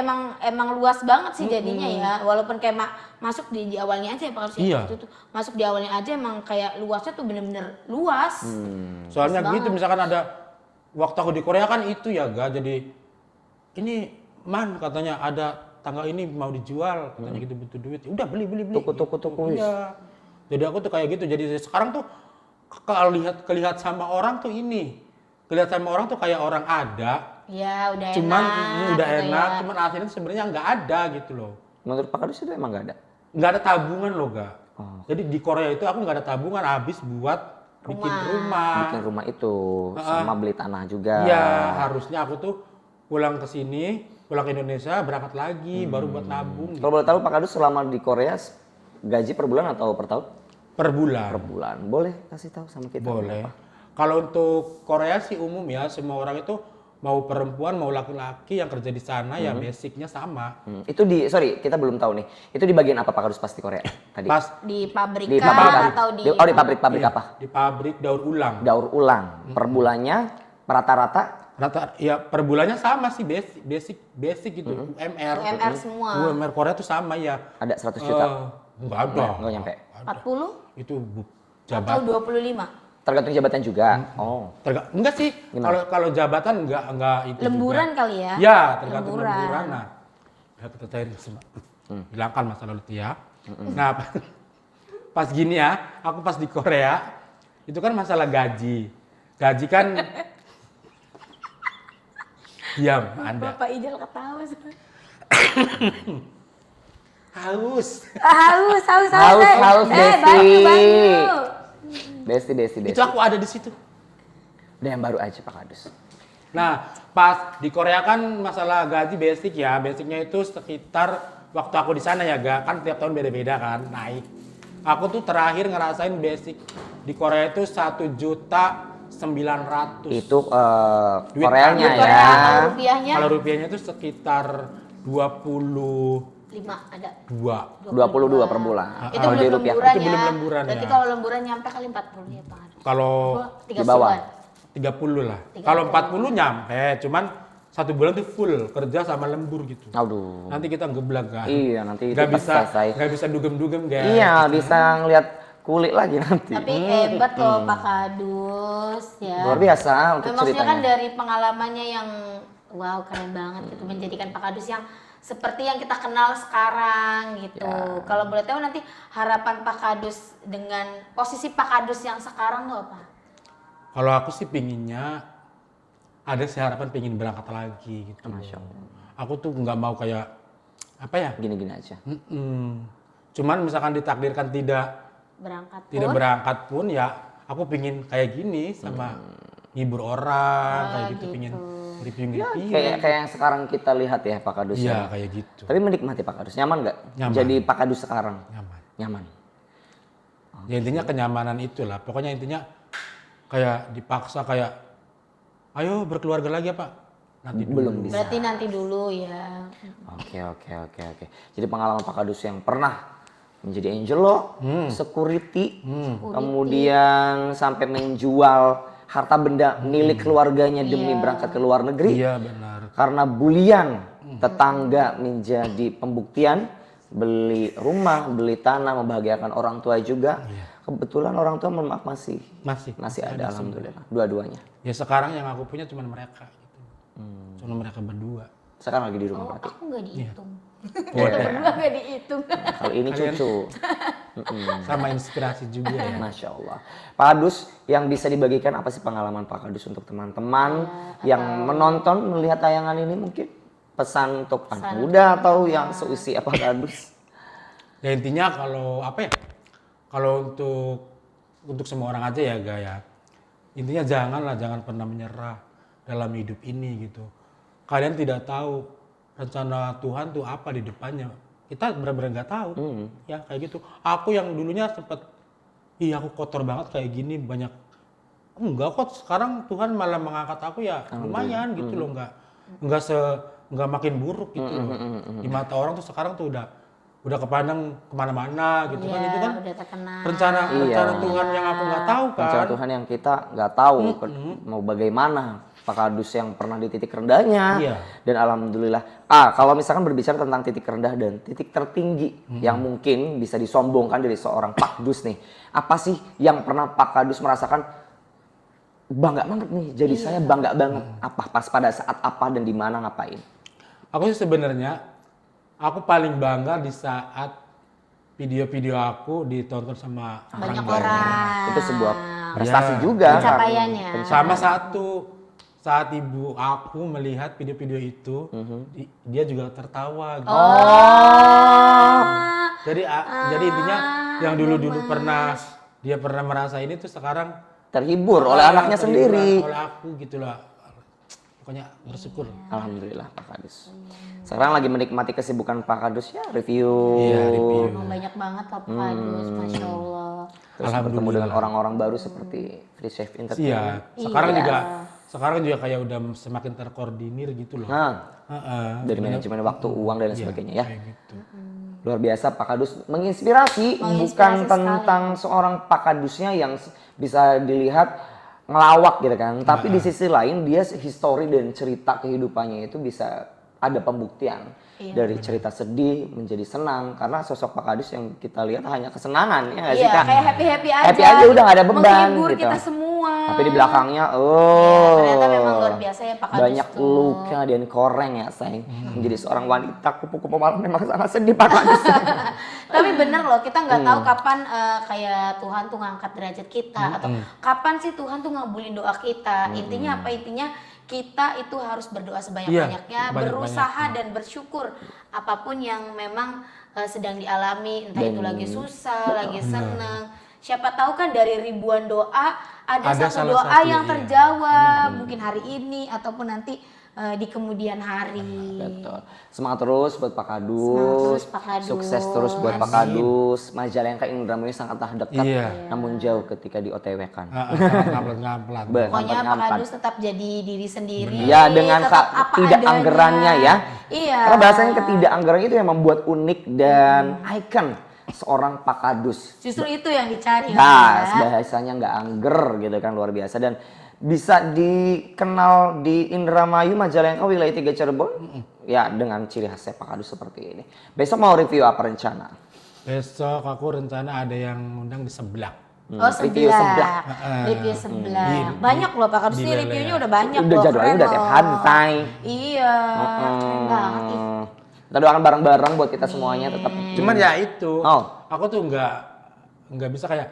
B: emang luas banget sih jadinya ya. Walaupun kayak masuk di awalnya aja ya Pak Kadus,
C: Iya.
B: itu tuh masuk di awalnya aja emang kayak luasnya tuh bener-bener luas.
C: Soalnya
B: Luas
C: gitu misalkan ada waktu aku di Korea kan itu ya jadi ini katanya ada tangga ini mau dijual katanya gitu butuh duit. Udah beli.
A: Tuku.
C: Iya. Jadi aku tuh kayak gitu. Jadi sekarang tuh kelihat sama orang tuh kelihatan sama orang tuh kayak orang ada.
B: Ya udah
C: Cuman
B: enak.
C: udah
B: gitu
C: enak,
B: ya.
C: cuman akhirnya sebenarnya nggak ada gitu loh.
A: Menurut Pak Kadus itu emang nggak ada?
C: Nggak ada tabungan loh Ga.
A: Oh.
C: Jadi di Korea itu aku nggak ada tabungan, habis buat bikin rumah.
A: Bikin rumah itu sama beli tanah juga.
C: Iya, harusnya aku tuh pulang ke sini, pulang ke Indonesia, berangkat lagi, baru buat nabung.
A: Kalau boleh tahu Pak Kadus selama di Korea gaji per bulan atau per tahun?
C: Per bulan.
A: Per bulan. Boleh kasih tahu sama kita?
C: Boleh. Kalau untuk Korea sih umum ya, semua orang itu mau perempuan mau laki-laki yang kerja di sana ya basicnya sama.
A: Itu kita belum tahu nih. Itu di bagian apa Pak Kadus pas di Korea tadi?
C: Pas
B: Di pabrikan
A: Di pabrik
B: atau di
A: di pabrik
C: iya,
A: apa?
C: di pabrik daur ulang.
A: Daur ulang. Per bulannya rata-rata
C: Rata ya per bulannya sama sih basic gitu. UMR.
B: UMR semua.
C: UMR Korea tuh sama ya.
A: ada 100 juta.
C: Enggak ada.
A: Nggak nyampe.
B: 40
C: Itu
B: atau
C: jabat.
B: 25.
A: Tergantung jabatan juga. Oh.
C: Enggak sih. Kalau jabatan enggak itu
B: Lemburan
C: juga.
B: kali ya?
C: Ya, tergantung
B: Lemburan.
C: lemburan. Nah, ya kita cairin semua. Hilangkan masalah itu ya. Nah, pas gini ya, aku pas di Korea itu kan masalah gaji. Gaji kan diam Anda.
B: Bapak Ijal ketawa sih.
C: Haus.
B: Haus.
A: Haus, Desi.
B: Bantu.
A: Desi.
C: Itu aku ada di situ.
A: Dan yang baru aja Pak Kadus.
C: Nah, pas di Korea kan masalah gaji basic ya. Basicnya itu sekitar waktu aku di sana ya, kan tiap tahun beda-beda kan naik. Aku tuh terakhir ngerasain basic di Korea itu 1.150.000 900.
A: Itu
C: Duit
A: Koreanya
C: Korea.
A: ya.
B: Kalau rupiahnya
C: Kalau rupiahnya itu sekitar 22.
B: 5 ada.
A: 22 per bulan.
B: Itu
A: Kalau
B: belum
A: di rupiah.
B: lemburan
C: Itu
B: ya.
C: belum lemburan
B: Berarti
C: ya.
B: kalau lemburan nyampe kali 40 ya Pak Adus.
C: Kalau
B: 30
A: di bawah.
C: 30 lah.
B: 30.
C: Kalau 40 nyampe, cuman 1 bulan tuh full kerja sama lembur gitu.
A: Aduh.
C: Nanti kita geblak kan.
A: Iya, nanti itu
C: Nggak
A: pas
C: bisa
A: selesai.
C: nggak bisa dugem-dugem guys.
A: Iya, bisa ngeliat kulit lagi nanti.
B: Tapi hebat loh Pak Kadus ya.
A: Luar biasa untuk
B: Maksudnya kan
A: ceritanya.
B: dari pengalamannya yang wow keren banget gitu menjadikan Pak Kadus yang seperti yang kita kenal sekarang gitu.
A: Ya.
B: Kalau boleh tahu nanti harapan Pak Kadus dengan posisi Pak Kadus yang sekarang tuh apa?
C: Kalau aku sih pinginnya ada sih harapan pingin berangkat lagi gitu.
A: Masya Allah.
C: Aku tuh nggak mau kayak apa ya?
A: Gini-gini aja.
C: Cuman misalkan ditakdirkan tidak berangkat pun ya aku pingin kayak gini sama hibur orang kayak gitu, pingin review.
A: Kayak yang sekarang kita lihat ya Pak Kadus.
C: Iya
A: ya.
C: kayak gitu.
A: Tapi menikmati Pak Kadus. Nyaman nggak?
C: Nyaman.
A: Jadi Pak Kadus sekarang?
C: Nyaman.
A: Nyaman.
C: Ya intinya kenyamanan itulah. Pokoknya intinya kayak dipaksa kayak ayo berkeluarga lagi ya Pak. Nanti
A: Belum
C: dulu.
A: bisa.
B: Berarti nanti dulu ya.
A: Oke. Jadi pengalaman Pak Kadus yang pernah menjadi angel lo, security, kemudian sampai menjual harta benda milik keluarganya demi berangkat ke luar negeri.
C: Iya benar.
A: Karena bulian tetangga menjadi pembuktian, beli rumah, beli tanah, membahagiakan orang tua juga. Kebetulan orang tua mohon maaf masih ada alhamdulillah dua-duanya.
C: Ya sekarang yang aku punya cuma mereka gitu. Cuma mereka berdua.
A: Sekarang lagi di rumah
B: Oh,
A: berarti.
B: aku nggak dihitung.
C: Wah,
B: Berdua nggak dihitung.
A: Kalau ini cucu.
C: sama inspirasi juga ya.
A: Masya Allah. Pak Kadus, yang bisa dibagikan apa sih pengalaman Pak Kadus untuk teman-teman yang menonton, melihat tayangan ini mungkin? Pesan untuk anak muda atau yang seusia Pak Kadus?
C: Ya intinya kalau apa ya? Kalau untuk semua orang aja ya Gaya. Intinya jangan pernah menyerah dalam hidup ini gitu. Kalian tidak tahu rencana Tuhan tuh apa di depannya. Kita benar-benar nggak tahu. Ya kayak gitu. Aku yang dulunya sempet, aku kotor banget kayak gini banyak. Enggak kok, sekarang Tuhan malah mengangkat aku ya lumayan gitu loh, nggak makin buruk gitu loh. Di mata orang tuh sekarang tuh udah kepandang kemana-mana gitu kan, itu kan
B: Udah terkenal.
C: rencana Tuhan yang aku nggak tahu kan.
A: Rencana Tuhan yang kita nggak tahu mau bagaimana. Pak Kadus yang pernah di titik rendahnya, dan alhamdulillah. Kalau misalkan berbicara tentang titik rendah dan titik tertinggi yang mungkin bisa disombongkan dari seorang Pak Kadus nih, apa sih yang pernah Pak Kadus merasakan bangga banget nih? Jadi saya bangga banget. Apa pas pada saat apa dan di mana ngapain?
C: Aku sih sebenarnya aku paling bangga di saat video-video aku ditonton sama
B: Banyak
C: banyak.
B: orang.
A: Itu sebuah prestasi juga.
B: Pencapaiannya.
C: Sama saat ibu aku melihat video-video itu, dia juga tertawa. Gitu. Jadi intinya yang dulu pernah dia pernah merasa ini tuh sekarang
A: Terhibur oleh anaknya
C: terhibur
A: sendiri.
C: oleh aku gitulah. Pokoknya bersyukur.
A: Alhamdulillah Pak Kadus. Sekarang lagi menikmati kesibukan Pak Kadus ya, review.
C: Iya, review.
B: Banyak banget Pak Kadus, Masya Allah.
A: Terus bertemu dengan orang-orang baru seperti Free Chef Entertainment.
C: Iya. Sekarang juga kayak udah semakin terkoordinir gitu loh.
A: Dari manajemen waktu, uang dan lain sebagainya ya.
C: Kayak gitu.
A: Luar biasa Pak Kadus menginspirasi bukan tentang seorang Pak Kadusnya yang bisa dilihat ngelawak gitu kan. Tapi di sisi lain dia histori dan cerita kehidupannya itu bisa ada pembuktian. Dari cerita sedih menjadi senang, karena sosok Pak Kadus yang kita lihat hanya kesenangan ya nggak sih Kak?
B: Kayak happy aja.
A: Happy aja udah nggak ada beban
B: menghibur
A: gitu.
B: kita semua.
A: Tapi di belakangnya,
B: ternyata memang luar biasa ya Pak Kadus
A: banyak
B: tuh.
A: luka dan koreng ya sayang. Menjadi seorang wanita kupu-kupu malam memang sangat sedih Pak Kadus.
B: Tapi bener loh, kita nggak tahu kapan kayak Tuhan tuh ngangkat derajat kita atau kapan sih Tuhan tuh ngabulin doa kita. Intinya apa? Intinya kita itu harus berdoa sebanyak-banyaknya, berusaha dan bersyukur apapun yang memang sedang dialami, entah itu lagi susah, lagi seneng. Siapa tahu kan dari ribuan doa ada satu doa yang terjawab, mungkin hari ini ataupun nanti di kemudian hari.
A: Betul. Semangat terus buat Pak Kadus.
B: Semangat terus, Pak Kadus.
A: Sukses terus buat Pak Kadus. Majalengka Indramayu sangatlah dekat,
C: Iya.
A: namun jauh ketika di OTW kan.
C: Ngaplat-ngaplat.
B: Pokoknya Pak
A: Ngangkat-ngangkat.
B: Kadus tetap jadi diri sendiri.
A: Ya, dengan
B: tetap apa
A: tidak
B: adanya.
A: anggarannya ya.
B: Iya.
A: Karena bahasanya ketidakanggarannya itu yang membuat unik dan icon seorang Pak Kadus.
B: Justru itu yang dicari.
A: Nah,
B: ya.
A: bahasanya nggak angger gitu kan, luar biasa, dan bisa dikenal di Indramayu, Majalengka, wilayah 3 Cirebon ya dengan ciri khasnya Pak Kadus seperti ini. Besok mau review apa rencana?
C: Besok aku rencana ada yang ngundang di Seblak.
B: Oh,
A: Review
B: sebelah.
A: seblak.
B: Review sebelah. Banyak loh Pak Kadus
C: di
B: ini reviewnya
C: Lele.
B: udah banyak
A: Udah
B: loh.
A: jadwalnya
B: keren
A: udah tiap
B: loh.
A: santai.
B: Iya, keren banget. Ih.
A: Kita doakan bareng-bareng buat kita semuanya tetap.
C: Cuman ya itu,
A: Oh.
C: aku tuh nggak bisa kayak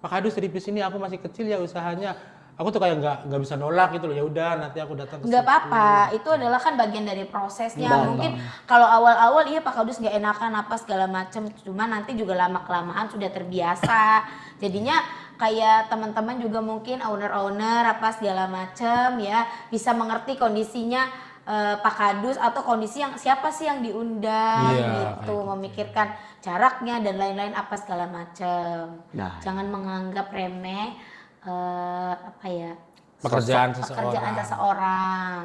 C: Pak Kadus review sini, aku masih kecil ya usahanya. Aku tuh kayak nggak bisa nolak gitu loh. Ya udah nanti aku datang ke
B: Nggak
C: situ.
B: apa-apa, itu adalah kan bagian dari prosesnya. Mungkin kalau awal-awal iya Pak Kadus nggak enakan apa segala macem, cuma nanti juga lama-kelamaan sudah terbiasa. Jadinya kayak teman-teman juga mungkin owner-owner apa segala macem ya bisa mengerti kondisinya Pak Kadus atau kondisi yang siapa sih yang diundang
C: Iya,
B: gitu, memikirkan jaraknya dan lain-lain apa segala macem.
A: Nah.
B: Jangan menganggap remeh apa ya
C: Pekerjaan
B: pekerjaan
C: seseorang.
B: seseorang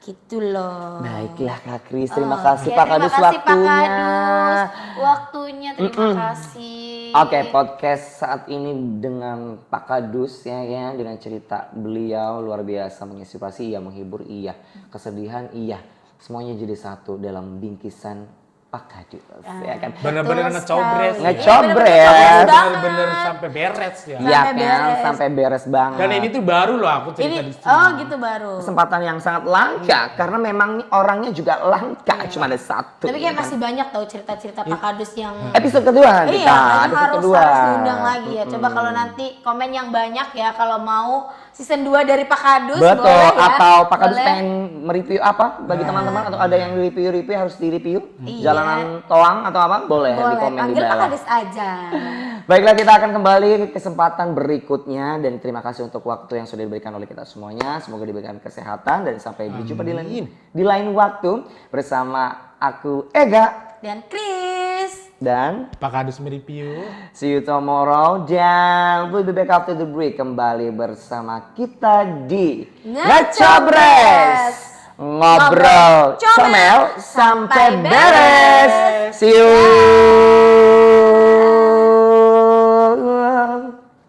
B: gitu loh.
A: Baiklah Kak Kris, terima
B: Oke,
A: kasih Pak Kadus
B: terima kasih, Pak
A: waktunya.
B: Kadus. Waktunya terima kasih.
A: Oke, podcast saat ini dengan Pak Kadus ya, dengan cerita beliau luar biasa, menginspirasi iya, menghibur iya, kesedihan iya, semuanya jadi satu dalam bingkisan Pak Kadus ya kan.
C: Bener-bener
B: Betul
C: ngecobres.
B: sekali.
A: Ngecobres.
B: Iya, bener-bener
C: Bener-bener sampai beres ya.
A: Iya
B: Sampai
A: kan,
B: beres.
A: sampai beres banget.
C: Dan ini tuh baru loh aku
B: Ini
C: cerita di sini.
B: oh gitu baru.
A: Kesempatan yang sangat langka karena memang orangnya juga langka, cuma ada satu.
B: Tapi
A: ya
B: kayak
A: kan.
B: masih banyak tau cerita-cerita Pak Kadus yang
A: Episode kedua kita,
B: iya, kayaknya
A: episode kedua.
B: harus diundang lagi ya. Coba kalau nanti komen yang banyak ya kalau mau season 2 dari Pak Kadus
A: Betul,
B: boleh ya.
A: atau Pak Kadus
B: Boleh.
A: pengen mereview apa bagi teman-teman, atau ada yang review harus direview,
B: Iya.
A: jalanan Toang atau apa, boleh di
B: Boleh,
A: komen di
B: panggil Pak
A: bawah.
B: Kadus aja.
A: Baiklah, kita akan kembali ke kesempatan berikutnya, dan terima kasih untuk waktu yang sudah diberikan oleh kita semuanya. Semoga diberikan kesehatan dan sampai berjumpa di lain waktu bersama aku Ega
B: Dan Chris.
A: dan
C: Pak Kadus mereview.
A: see you tomorrow, dan we'll be back after the break kembali bersama kita di Ngecobres. Ngobrol comel sampai beres. See you.